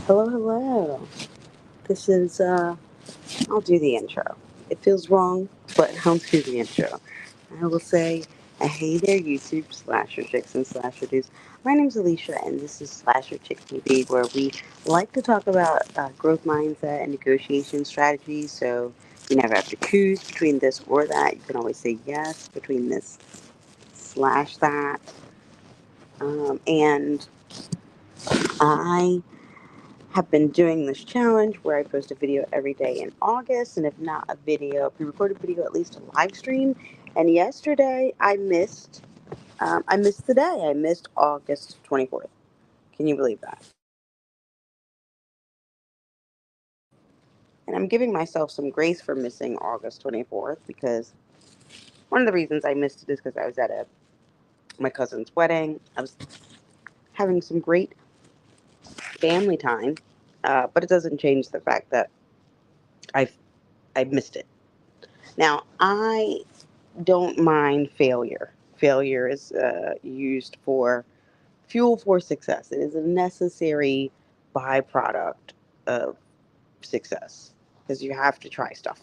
Hello, hello. This is, I'll do the intro. It feels wrong, but I'll do the intro. I will say, hey there, YouTube, Slasher Chicks and Slasher Dudes. My name's Alicia, and this is Slasher Chick TV, where we like to talk about growth mindset and negotiation strategies. So you never have to choose between this or that. You can always say yes between this slash that. And I have been doing this challenge where I post a video every day in August, and if not a video, a pre-recorded video, at least a live stream. And yesterday I missed the day. I missed August 24th. Can you believe that? And I'm giving myself some grace for missing August 24th because one of the reasons I missed it is because I was at my cousin's wedding. I was having some great family time, but it doesn't change the fact that I've I missed it. Now I don't mind failure. Failure is used for fuel for success. It is a necessary byproduct of success because you have to try stuff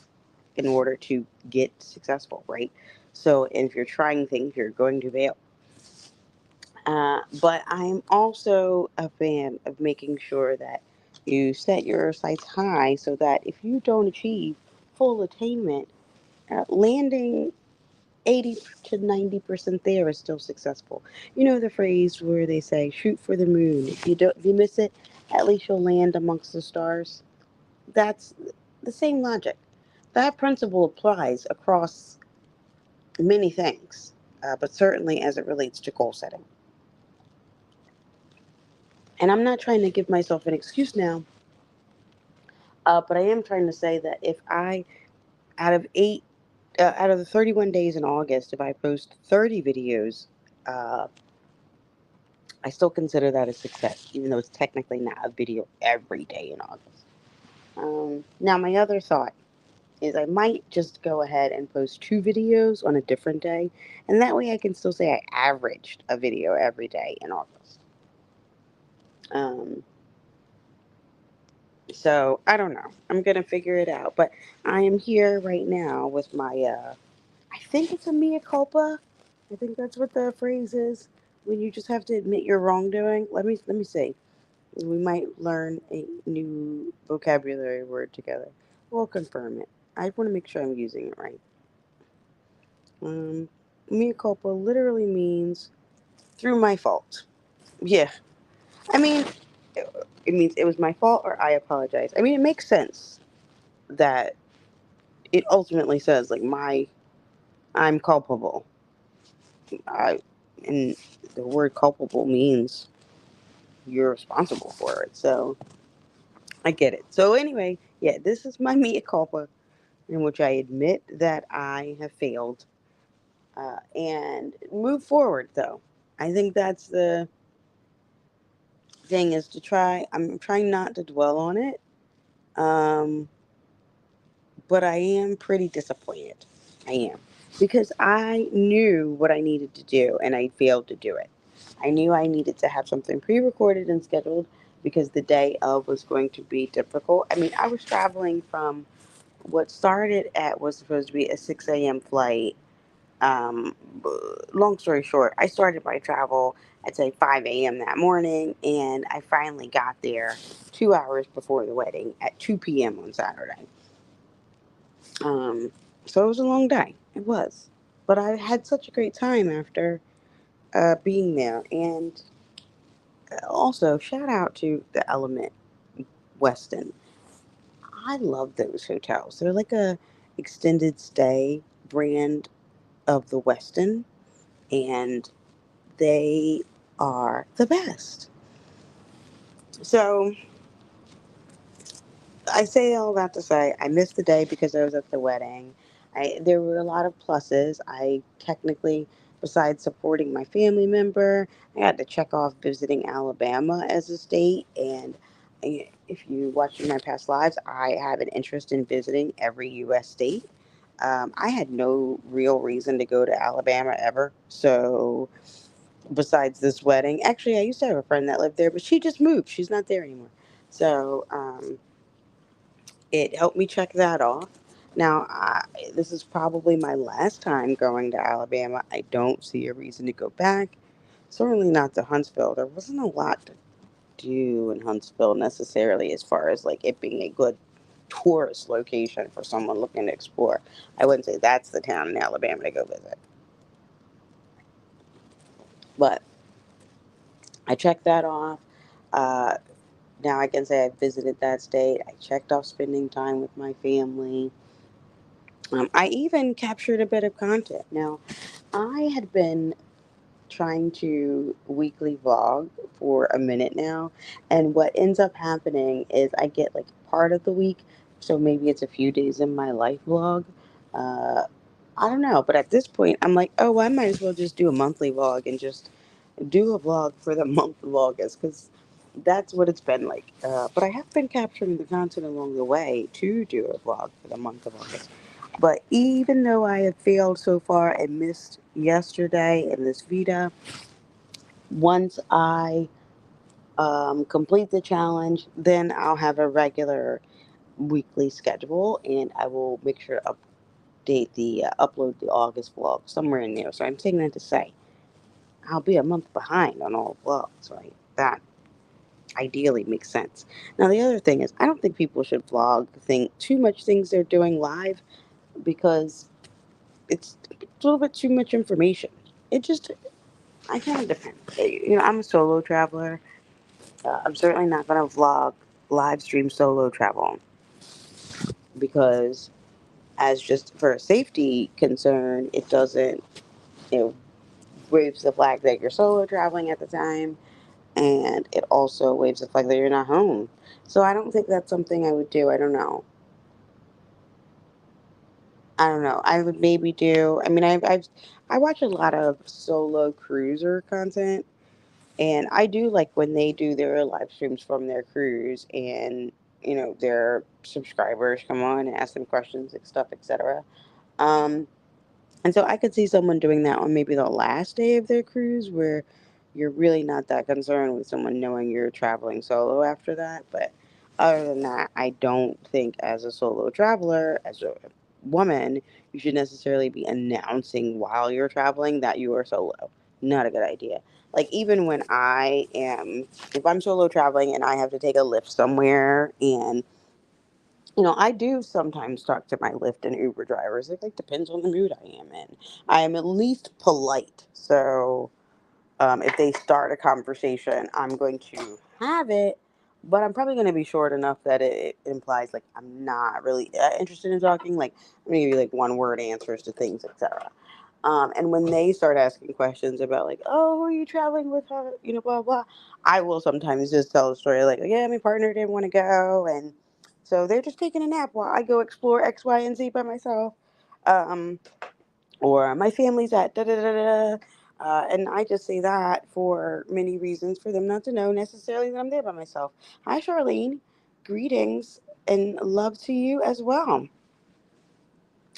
in order to get successful, right? So if you're trying things, you're going to fail. But I'm also a fan of making sure that you set your sights high so that if you don't achieve full attainment, landing 80 to 90% there is still successful. You know the phrase where they say shoot for the moon. If you miss it, at least you'll land amongst the stars. That's the same logic. That principle applies across many things, but certainly as it relates to goal setting. And I'm not trying to give myself an excuse now, but I am trying to say that if I, out of out of the 31 days in August, if I post 30 videos, uh, I still consider that a success, even though it's technically not a video every day in August. Now, my other thought is I might just go ahead and post two videos on a different day, and that way I can still say I averaged a video every day in August. Um, so I don't know. I'm gonna figure it out, but I am here right now with my. I think it's a mea culpa. I think that's what the phrase is when you just have to admit your wrongdoing. Let me see. We might learn a new vocabulary word together. We'll confirm it. I want to make sure I'm using it right. Um, Mea culpa literally means through my fault. Yeah. I mean, it means it was my fault or I apologize. I mean, it makes sense that it ultimately says, like, I'm culpable. I, and the word culpable means you're responsible for it. So I get it. So anyway, yeah, this is my mea culpa in which I admit that I have failed and move forward, though. I think that's the thing is to try, I'm trying not to dwell on it, um, but I am pretty disappointed. I am. Because I knew what I needed to do and I failed to do it. I knew I needed to have something pre recorded and scheduled because the day of was going to be difficult. I mean, I was traveling from what started at was supposed to be a 6 a.m. flight. Um, Long story short, I started my travel at say 5 a.m. that morning, and I finally got there 2 hours before the wedding at 2 p.m. on Saturday. Um, so it was a long day. It was, but I had such a great time after being there. And also, shout out to the Element Weston. I love those hotels. They're like a extended stay brand of the Weston, and they are the best. So I say all that to say I missed the day because I was at the wedding. There were a lot of pluses. I technically, besides supporting my family member, I had to check off visiting Alabama as a state. And if you watch my past lives, I have an interest in visiting every U.S. state. I had no real reason to go to Alabama ever. So besides this wedding. Actually, I used to have a friend that lived there, but she just moved. She's not there anymore. So it helped me check that off. Now, this is probably my last time going to Alabama. I don't see a reason to go back. Certainly not to Huntsville. There wasn't a lot to do in Huntsville necessarily, as far as like it being a good tourist location for someone looking to explore. I wouldn't say that's the town in Alabama to go visit. But I checked that off. Uh, Now I can say I visited that state. I checked off spending time with my family. I even captured a bit of content. Now, I had been trying to weekly vlog for a minute now, and what ends up happening is I get like part of the week, so maybe it's a few days in my life vlog. Uh, I don't know, but at this point, I'm like, oh, I might as well just do a monthly vlog and just do a vlog for the month of August because that's what it's been like. But I have been capturing the content along the way to do a vlog for the month of August. But even though I have failed so far and missed yesterday in this Vita, once I complete the challenge, then I'll have a regular weekly schedule and I will make sure to upload the August vlog somewhere in there. So I'm taking that to say I'll be a month behind on all vlogs, right? That ideally makes sense. Now the other thing is I don't think people should vlog think too much things they're doing live because it's a little bit too much information. It just I kind of depend. I'm a solo traveler. I'm certainly not going to vlog live stream solo travel because as just for a safety concern, it doesn't you know waves the flag that you're solo traveling at the time, and it also waves the flag that you're not home. So I don't think that's something I would do. I don't know. I don't know. I would maybe do. I mean, I watch a lot of solo cruiser content, and I do like when they do their live streams from their cruise, and their subscribers come on and ask them questions and stuff, etc. Um, And so I could see someone doing that on maybe the last day of their cruise where you're really not that concerned with someone knowing you're traveling solo after that. But other than that, I don't think as a solo traveler, as a woman, you should necessarily be announcing while you're traveling that you are solo. Not a good idea. Like, even when if I'm solo traveling and I have to take a Lyft somewhere and I do sometimes talk to my Lyft and Uber drivers. It like depends on the mood I am in. I am at least polite. So if they start a conversation, I'm going to have it, but I'm probably going to be short enough that it implies like I'm not really interested in talking. Like I'm going to give you like one word answers to things, etc. And when they start asking questions about like, oh, who are you traveling with? Blah blah. I will sometimes just tell a story like, yeah, my partner didn't want to go, and so they're just taking a nap while I go explore X, Y, and Z by myself. Um, or my family's at da da da da. And I just say that for many reasons for them not to know necessarily that I'm there by myself. Hi, Charlene. Greetings and love to you as well.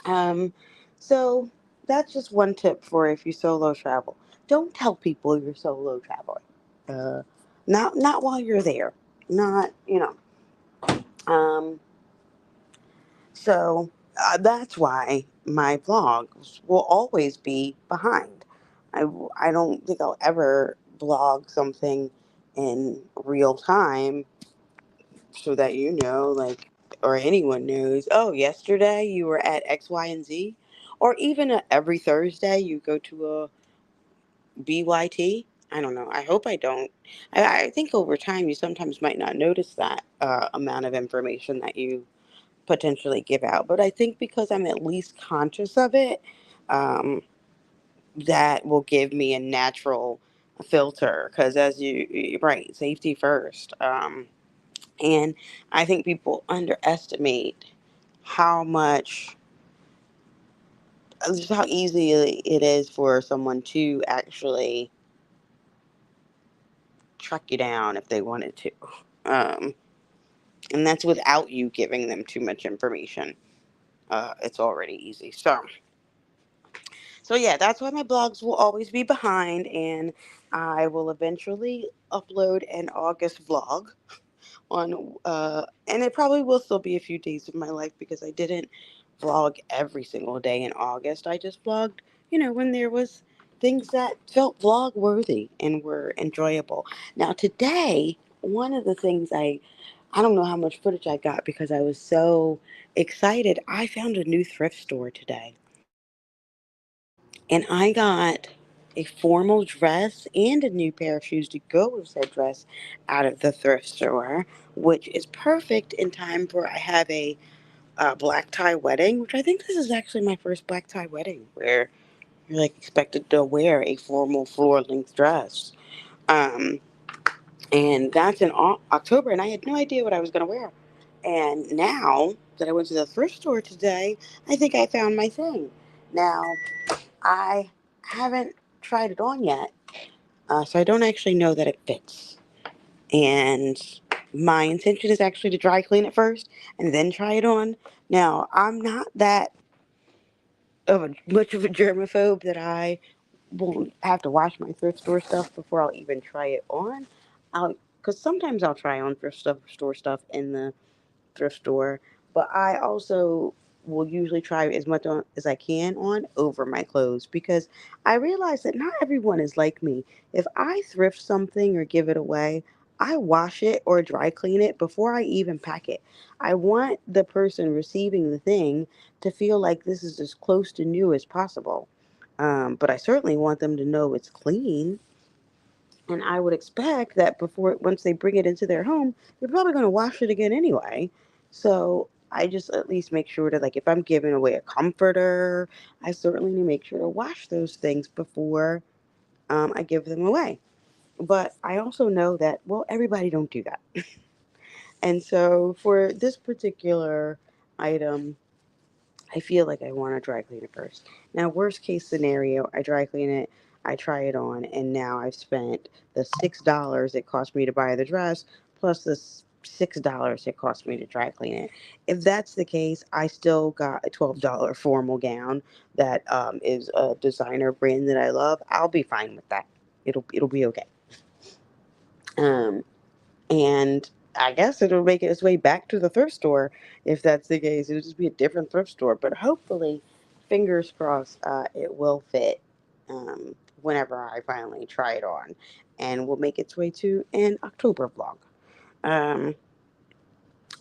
Um, so that's just one tip for if you solo travel. Don't tell people you're solo traveling. Uh, not while you're there. Not Um, that's why my vlogs will always be behind. I don't think I'll ever blog something in real time so that like, or anyone knows, oh, yesterday you were at X, Y, and Z. Or even every Thursday you go to a BYT. I don't know. I hope I don't. I think over time you sometimes might not notice that amount of information that you potentially give out. But I think because I'm at least conscious of it, um, that will give me a natural filter. Because right, safety first. And I think people underestimate how much, just how easy it is for someone to actually track you down if they wanted to. Um, and that's without you giving them too much information. It's already easy. So yeah, that's why my blogs will always be behind, and I will eventually upload an August vlog on and it probably will still be a few days of my life because I didn't vlog every single day in August. I just vlogged, when there was things that felt vlog worthy and were enjoyable. Now today, one of the things I don't know how much footage I got because I was so excited. I found a new thrift store today. And I got a formal dress and a new pair of shoes to go with said dress out of the thrift store, which is perfect in time for I have a black tie wedding, which I think this is actually my first black tie wedding where you're like expected to wear a formal floor length dress. Um, and that's in October, and I had no idea what I was going to wear. And now that I went to the thrift store today, I think I found my thing. Now, I haven't tried it on yet, so I don't actually know that it fits. And my intention is actually to dry clean it first and then try it on. Now, I'm not that much of a germaphobe that I won't have to wash my thrift store stuff before I'll even try it on. Because sometimes I'll try on store stuff in the thrift store, but I also will usually try as much on as I can on over my clothes because I realize that not everyone is like me. If I thrift something or give it away, I wash it or dry clean it before I even pack it. I want the person receiving the thing to feel like this is as close to new as possible. But I certainly want them to know it's clean, and I would expect that once they bring it into their home, they're probably going to wash it again anyway. So I just at least make sure to, like, if I'm giving away a comforter, I certainly need to make sure to wash those things before I give them away. But I also know that, well, everybody don't do that. And so for this particular item, I feel like I want to dry clean it first. Now, worst case scenario, I dry clean it, I try it on, and now I've spent the $6 it cost me to buy the dress plus the $6 it cost me to dry clean it. If that's the case, I still got a $12 formal gown that is a designer brand that I love. I'll be fine with that. It'll be okay. Um, and I guess it'll make its way back to the thrift store if that's the case. It'll just be a different thrift store, but hopefully, fingers crossed, it will fit whenever I finally try it on, and will make its way to an October vlog. Um,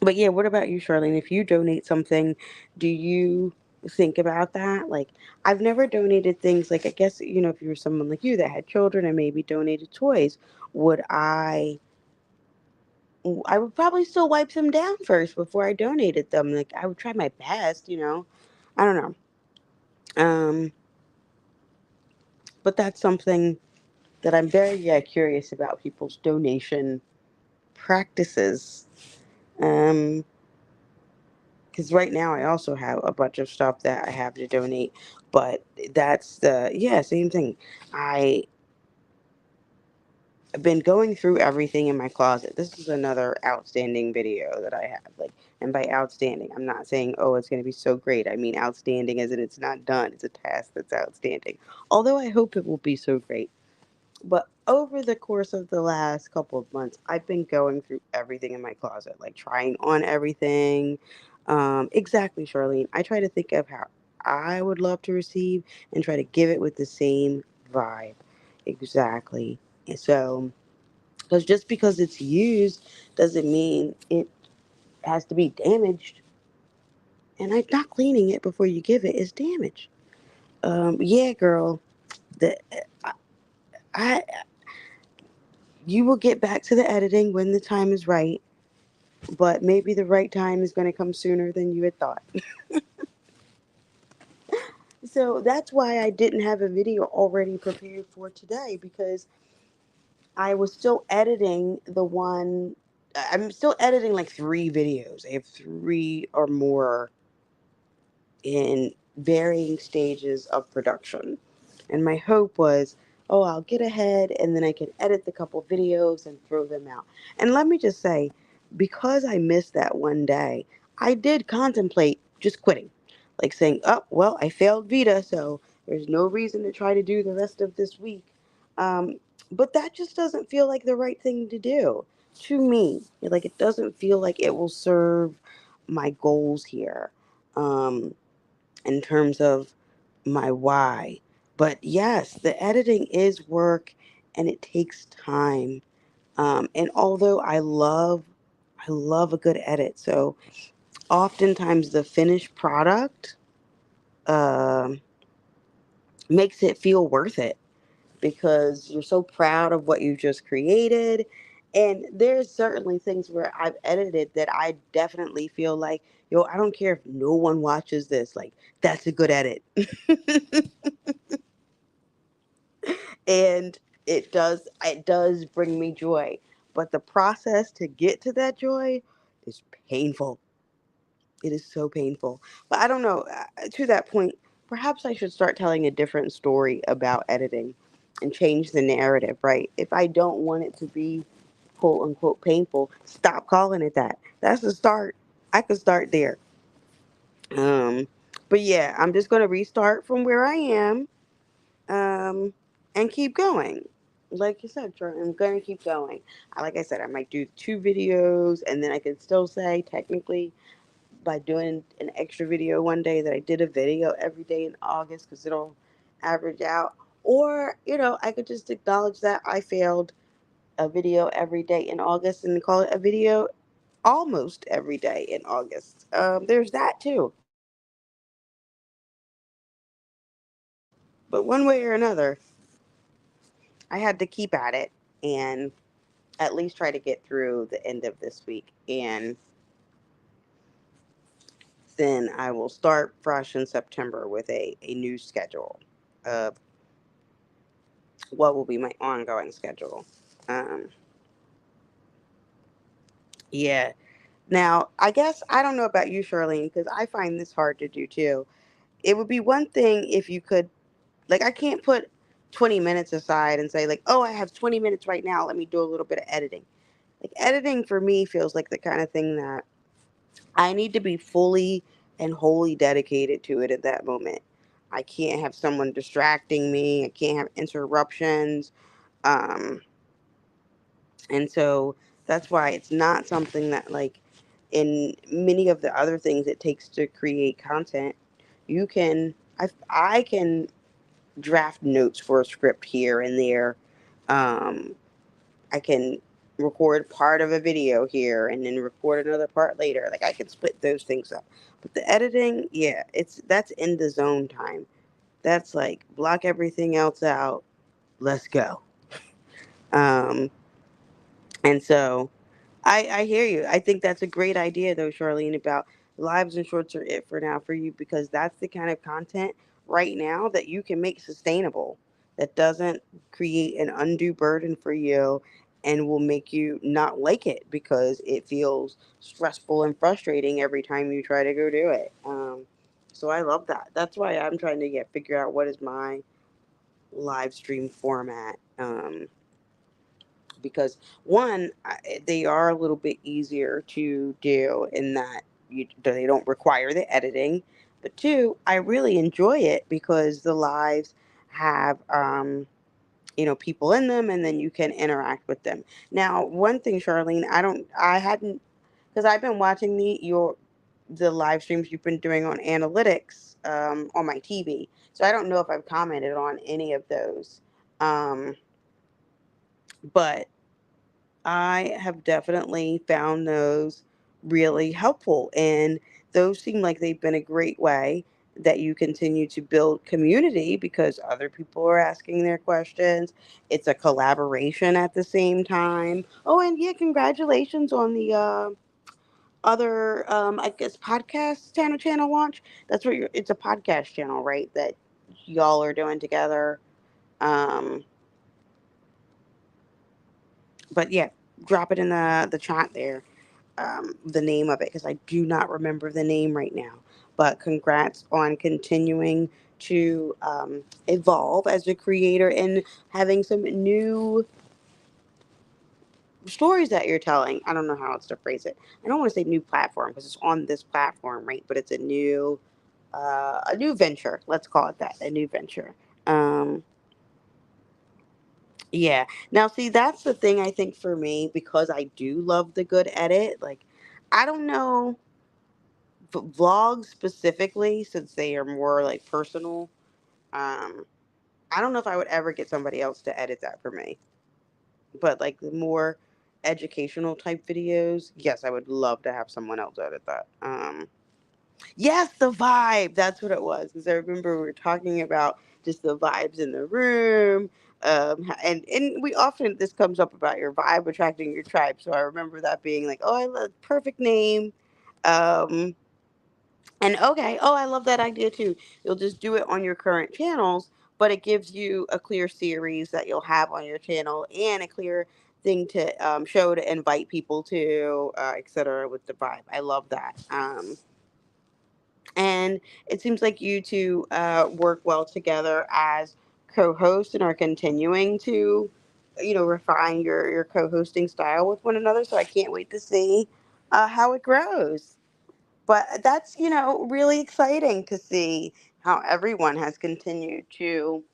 but yeah, what about you, Charlene? If you donate something, do you think about that? Like, I've never donated things like, I guess, if you were someone like you that had children and maybe donated toys, would I would probably still wipe them down first before I donated them. Like, I would try my best. I don't know. Um, but that's something that I'm very curious about people's donation practices. Um, because right now I also have a bunch of stuff that I have to donate, but that's same thing. I I've been going through everything in my closet. This is another outstanding video that I have. Like, and by outstanding, I'm not saying, oh, it's going to be so great. I mean, outstanding as in it's not done. It's a task that's outstanding. Although I hope it will be so great. But over the course of the last couple of months, I've been going through everything in my closet, like trying on everything. Exactly, Charlene. I try to think of how I would love to receive and try to give it with the same vibe. Exactly. And so, because just because it's used doesn't mean it has to be damaged. And I not cleaning it before you give it is damage. Yeah, girl. The I You will get back to the editing when the time is right, but maybe the right time is going to come sooner than you had thought. So that's why I didn't have a video already prepared for today because I was still editing the one. I'm still editing like 3 videos. I have 3 or more in varying stages of production. And my hope was, oh, I'll get ahead and then I can edit the couple videos and throw them out. And let me just say, because I missed that one day, I did contemplate just quitting. Like saying, oh, well, I failed Vita, so there's no reason to try to do the rest of this week. Um, but that just doesn't feel like the right thing to do. to me. Like it doesn't feel like it will serve my goals here, um, in terms of my why. But yes, the editing is work and it takes time. And although I love a good edit, so oftentimes the finished product um makes it feel worth it because you're so proud of what you just created. And there's certainly things where I've edited that I definitely feel like, yo, I don't care if no one watches this. Like, that's a good edit. And it does bring me joy. But the process to get to that joy is painful. It is so painful. But I don't know. To that point, perhaps I should start telling a different story about editing and change the narrative, right? If I don't want it to be quote unquote painful, stop calling it that. That's the start. I could start there. Um, but yeah, I'm just going to restart from where I am, um, and keep going. Like you said, Jordan, I'm going to keep going. Like I said, I might do 2 videos, and then I can still say technically by doing an extra video one day that I did a video every day in August because it'll average out. Or, I could just acknowledge that I failed a video every day in August and call it a video almost every day in August. There's that too. But one way or another, I had to keep at it and at least try to get through the end of this week. And then I will start fresh in September with a new schedule of what will be my ongoing schedule. Um, yeah. Now, I guess I don't know about you, Charlene, because I find this hard to do too. It would be one thing if you could, like, I can't put 20 minutes aside and say, like, oh, I have 20 minutes right now. Let me do a little bit of editing. Like, editing for me feels like the kind of thing that I need to be fully and wholly dedicated to it at that moment. I can't have someone distracting me. I can't have interruptions. Um, And so that's why it's not something that, like, in many of the other things it takes to create content, you can, I can draft notes for a script here and there. Um, I can record part of a video here and then record another part later. Like I can split those things up. But the editing, yeah, that's in the zone time. That's like block everything else out. Let's go. Um, and so I hear you. I think that's a great idea, though, Charlene, about lives and shorts are it for now for you because that's the kind of content right now that you can make sustainable, that doesn't create an undue burden for you and will make you not like it because it feels stressful and frustrating every time you try to go do it. So I love that. That's why I'm trying to figure out what is my live stream format. Because one, they are a little bit easier to do in that they don't require the editing. But two, I really enjoy it because the lives have people in them, and then you can interact with them. Now, one thing, Charlene, I hadn't, because I've been watching the live streams you've been doing on analytics on my TV, so I don't know if I've commented on any of those. Um, but I have definitely found those really helpful. And those seem like they've been a great way that you continue to build community because other people are asking their questions. It's a collaboration at the same time. Oh, and yeah, congratulations on the other, I guess, podcast channel launch. It's a podcast channel, right? That y'all are doing together. Um, but yeah, drop it in the chat there, the name of it because I do not remember the name right now. But congrats on continuing to evolve as a creator and having some new stories that you're telling. I don't know how else to phrase it. I don't want to say new platform because it's on this platform, right? But it's a new venture. Let's call it that, a new venture. Um, Yeah. Now, see, that's the thing I think for me, because I do love the good edit. Like, I don't know, vlogs specifically, since they are more like personal. Um, I don't know if I would ever get somebody else to edit that for me. But like the more educational type videos, yes, I would love to have someone else edit that. Yes, the vibe. That's what it was. Because I remember we were talking about just the vibes in the room. And we often, this comes up about your vibe attracting your tribe. So I remember that being like, oh, I love perfect name. Um, and okay, oh, I love that idea too. You'll just do it on your current channels, but it gives you a clear series that you'll have on your channel and a clear thing to show to invite people to, etc. With the vibe. I love that. And it seems like you two work well together as co-hosts and are continuing to, refine your co-hosting style with one another. So I can't wait to see how it grows. But that's, really exciting to see how everyone has continued to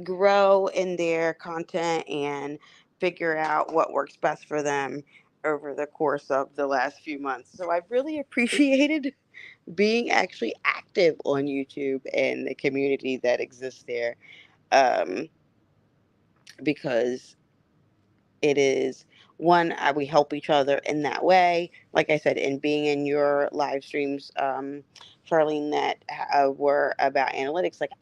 grow in their content and figure out what works best for them over the course of the last few months. So I've really appreciated being actually active on YouTube and the community that exists there, um, because it is one, we help each other in that way. Like I said, in being in your live streams, Charlene, that were about analytics. Like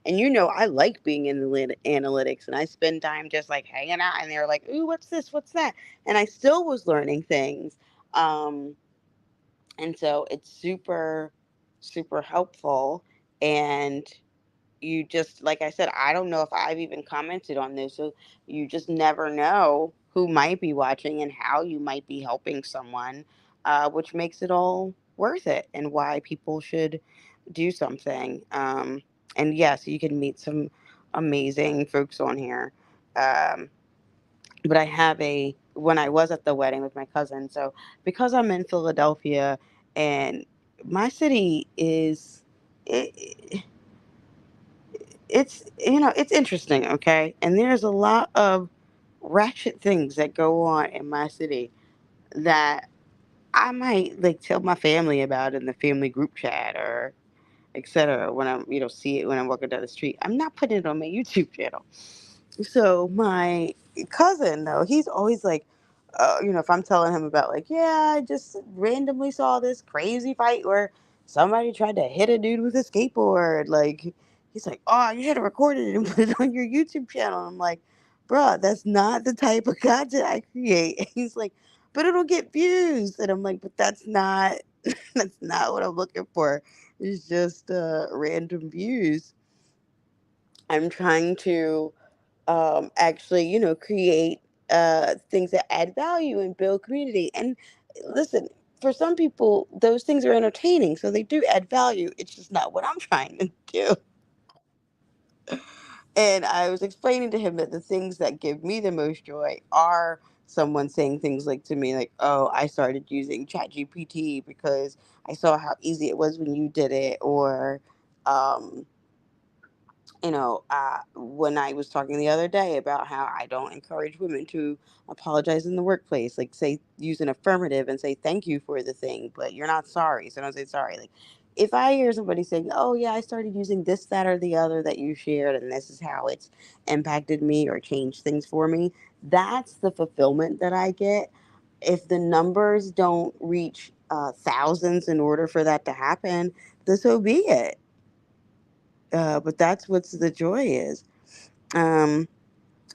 and I like being in the analytics, and I spend time just like hanging out, and they're like, "Ooh, what's this? What's that?" And I still was learning things. Um, and so it's super, super helpful. And you just, like I said, I don't know if I've even commented on this, so you just never know who might be watching and how you might be helping someone, which makes it all worth it, and why people should do something. And yes, you can meet some amazing folks on here. um, but I have a when I was at the wedding with my cousin. So because I'm in Philadelphia, and my city is, it, it's interesting, okay? And there's a lot of ratchet things that go on in my city that I might like tell my family about in the family group chat, or etc. When I'm, see it when I'm walking down the street. I'm not putting it on my YouTube channel. So my cousin, though, he's always like, if I'm telling him about, like, yeah, I just randomly saw this crazy fight where somebody tried to hit a dude with a skateboard. Like, he's like, oh, you should have recorded it and put it on your YouTube channel. I'm like, bruh, that's not the type of content I create. He's like, but it'll get views. And I'm like, but that's not, that's not what I'm looking for. It's just random views. I'm trying to actually, create things that add value and build community. And listen, for some people, those things are entertaining, so they do add value. It's just not what I'm trying to do. And I was explaining to him that the things that give me the most joy are someone saying things like to me, like, "Oh, I started using ChatGPT because I saw how easy it was when you did it," or um, when I was talking the other day about how I don't encourage women to apologize in the workplace, like say use an affirmative and say thank you for the thing, but you're not sorry, so don't say sorry. Like if I hear somebody saying, "Oh yeah, I started using this, that, or the other that you shared, and this is how it's impacted me or changed things for me," that's the fulfillment that I get. If the numbers don't reach thousands in order for that to happen, then so be it. But that's what the joy is. Um,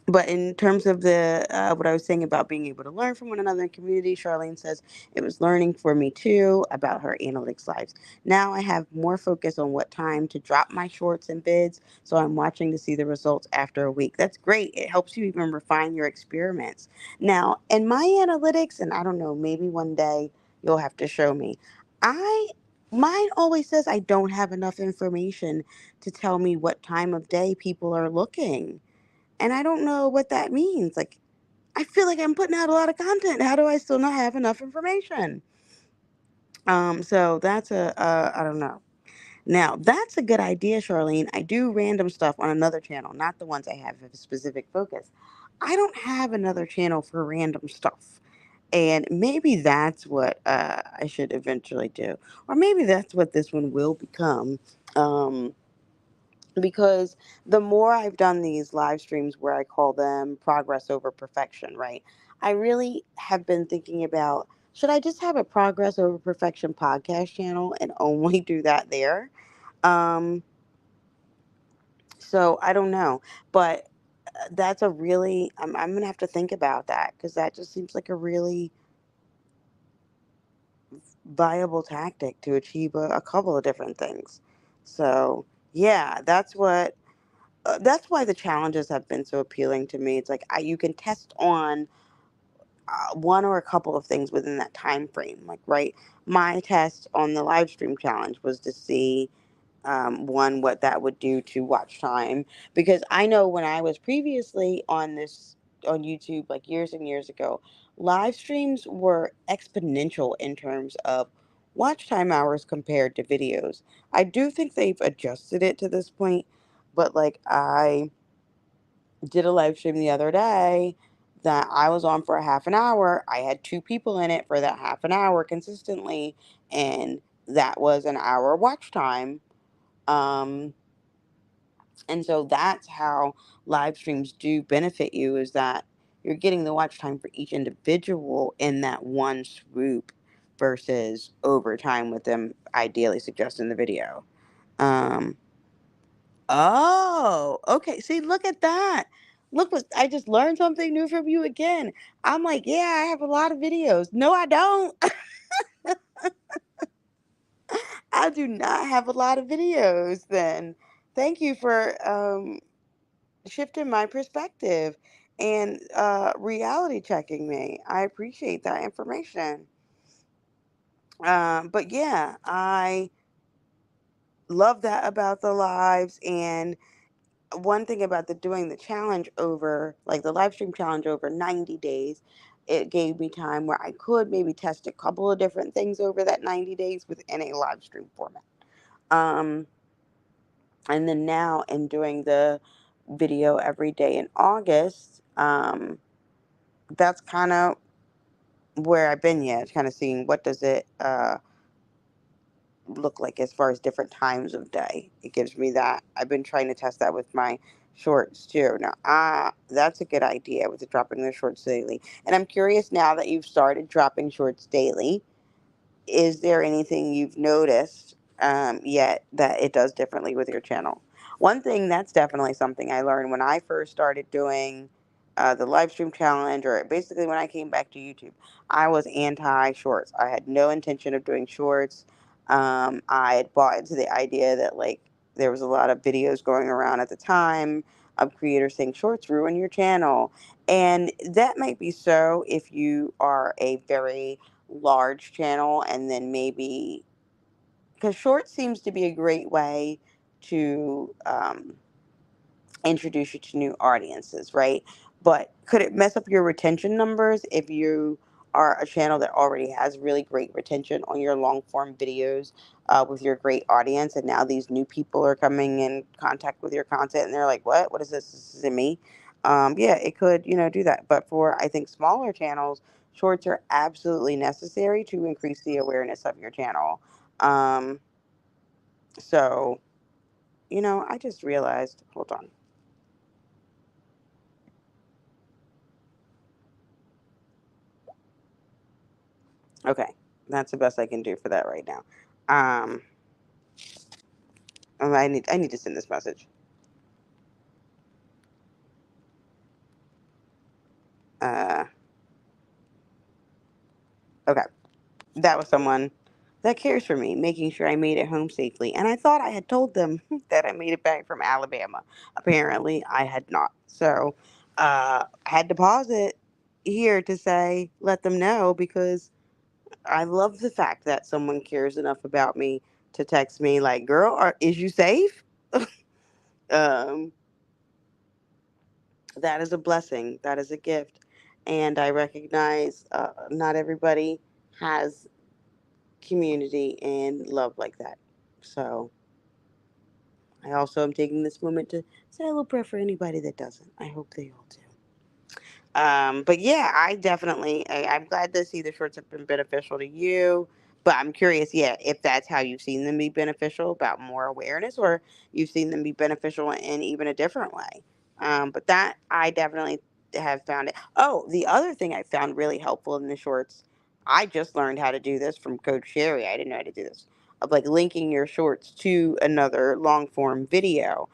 but in terms of the what I was saying about being able to learn from one another in community, Charlene says it was learning for me too about her analytics lives. Now I have more focus on what time to drop my shorts and bids, so I'm watching to see the results after a week. That's great. It helps you even refine your experiments. Now, in my analytics, and I don't know, maybe one day you'll have to show me. I Mine always says I don't have enough information to tell me what time of day people are looking. And I don't know what that means. Like, I feel like I'm putting out a lot of content. How do I still not have enough information? So that's I don't know. Now, that's a good idea, Charlene. I do random stuff on another channel, not the ones I have a specific focus. I don't have another channel for random stuff. And maybe that's what I should eventually do. Or maybe that's what this one will become. Um, because the more I've done these live streams where I call them progress over perfection, right? I really have been thinking about, should I just have a progress over perfection podcast channel and only do that there? Um, so I don't know, but that's a really, I'm gonna have to think about that because that just seems like a really viable tactic to achieve a couple of different things. So yeah, that's why the challenges have been so appealing to me. It's like you can test on one or a couple of things within that time frame. Like, right, my test on the live stream challenge was to see one, what that would do to watch time, because I know when I was previously on YouTube, like years and years ago, live streams were exponential in terms of watch time hours compared to videos. I do think they've adjusted it to this point, but like I did a live stream the other day that I was on for a half an hour. I had two people in it for that half an hour consistently, and that was an hour watch time. um and so that's how live streams do benefit you, is that you're getting the watch time for each individual in that one swoop versus over time with them ideally suggesting the video. um Oh, okay. See, look at that. Look what I just learned something new from you again. I'm like, yeah, I have a lot of videos. No, I don't. I do not have a lot of videos then. Thank you for shifting my perspective and reality checking me. I appreciate that information. But yeah, I love that about the lives. And one thing about the doing the challenge over, like the live stream challenge over 90 days, it gave me time where I could maybe test a couple of different things over that 90 days within a live stream format. um and then now in doing the video every day in August, that's kind of where I've been yet, kind of seeing what does it look like as far as different times of day. It gives me that. I've been trying to test that with my shorts too. Now, that's a good idea with the dropping the shorts daily. And I'm curious, now that you've started dropping shorts daily, is there anything you've noticed yet that it does differently with your channel? One thing that's definitely something I learned when I first started doing the live stream challenge, or basically when I came back to YouTube, I was anti shorts. I had no intention of doing shorts. I had bought into the idea that like there was a lot of videos going around at the time of creators saying shorts ruin your channel. And that might be so if you are a very large channel, and then maybe because short seems to be a great way to introduce you to new audiences, right? But could it mess up your retention numbers if you are a channel that already has really great retention on your long form videos with your great audience, and now these new people are coming in contact with your content and they're like, what is this? This isn't me. Yeah, it could, do that. But for, I think, smaller channels, shorts are absolutely necessary to increase the awareness of your channel. Um, so, I just realized, hold on. Okay, that's the best I can do for that right now. Um, I need to send this message. Uh, okay, that was someone that cares for me, making sure I made it home safely. And I thought I had told them that I made it back from Alabama. Apparently, I had not. So, I had to pause it here to say, let them know, because I love the fact that someone cares enough about me to text me like, "Girl, is you safe?" um, that is a blessing. That is a gift. And I recognize not everybody has community and love like that. So, I also am taking this moment to say a little prayer for anybody that doesn't. I hope they all do. But yeah, I'm glad to see the shorts have been beneficial to you. But I'm curious, yeah, if that's how you've seen them be beneficial, about more awareness, or you've seen them be beneficial in even a different way. But that I definitely have found it. Oh, the other thing I found really helpful in the shorts, I just learned how to do this from Coach Sherry. I didn't know how to do this, of like linking your shorts to another long form video,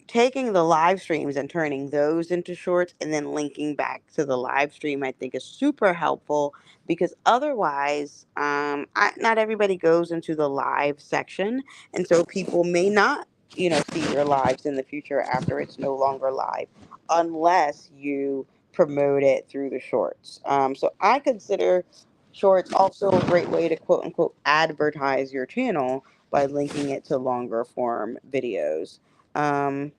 taking the live streams and turning those into shorts and then linking back to the live stream, I think is super helpful, because otherwise not everybody goes into the live section, and so people may not see your lives in the future after it's no longer live, unless you promote it through the shorts. So I consider shorts also a great way to quote unquote advertise your channel by linking it to longer form videos. um,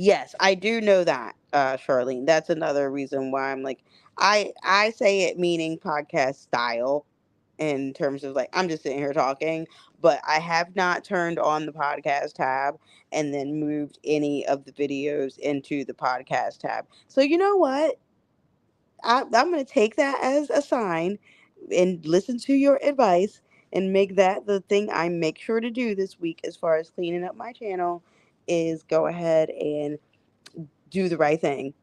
Yes, I do know that, Charlene. That's another reason why I'm like, I say it meaning podcast style, in terms of like I'm just sitting here talking, but I have not turned on the podcast tab and then moved any of the videos into the podcast tab. So you know what? I'm going to take that as a sign and listen to your advice and make that the thing I make sure to do this week as far as cleaning up my channel, is go ahead and do the right thing.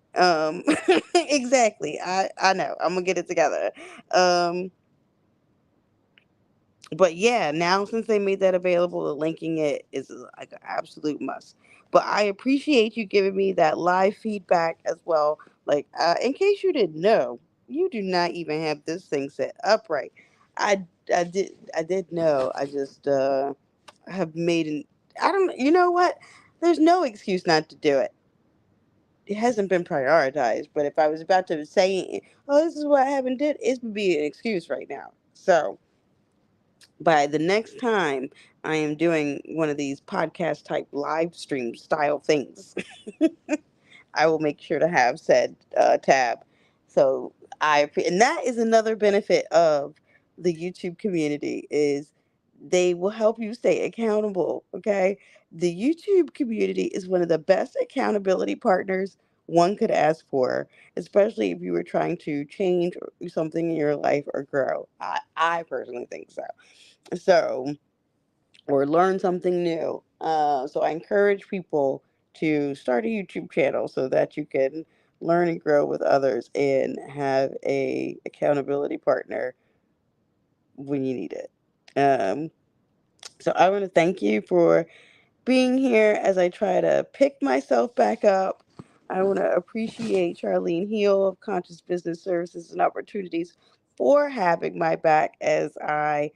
Exactly. I know. I'm gonna get it together. Um, but yeah, now since they made that available, the linking it is like an absolute must. But I appreciate you giving me that live feedback as well. Like, in case you didn't know, you do not even have this thing set up right. I did know. I just have made an. I don't. You know what? There's no excuse not to do it. It hasn't been prioritized. But if I was about to say, "Oh, this is what I haven't did," it would be an excuse right now. So by the next time I am doing one of these podcast type live stream style things, I will make sure to have said tab. So and that is another benefit of the YouTube community, is they will help you stay accountable. Okay, the YouTube community is one of the best accountability partners one could ask for, especially if you were trying to change something in your life or grow. I personally think so. So, or learn something new. So I encourage people to start a YouTube channel so that you can learn and grow with others and have a accountability partner when you need it. Um, so I want to thank you for being here as I try to pick myself back up. I want to appreciate Charlene Heal of Conscious Business Services and Opportunities for having my back as I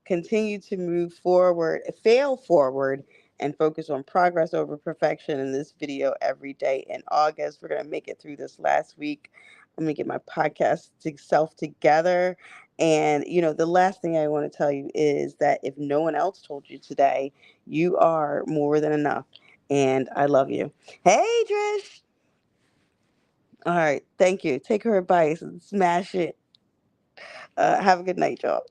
continue to move forward, fail forward, and focus on progress over perfection in this video every day in August. We're going to make it through this last week. I'm going to get my podcast self together. And, the last thing I want to tell you is that if no one else told you today, you are more than enough. And I love you. Hey, Trish. All right. Thank you. Take her advice and smash it. Have a good night, y'all.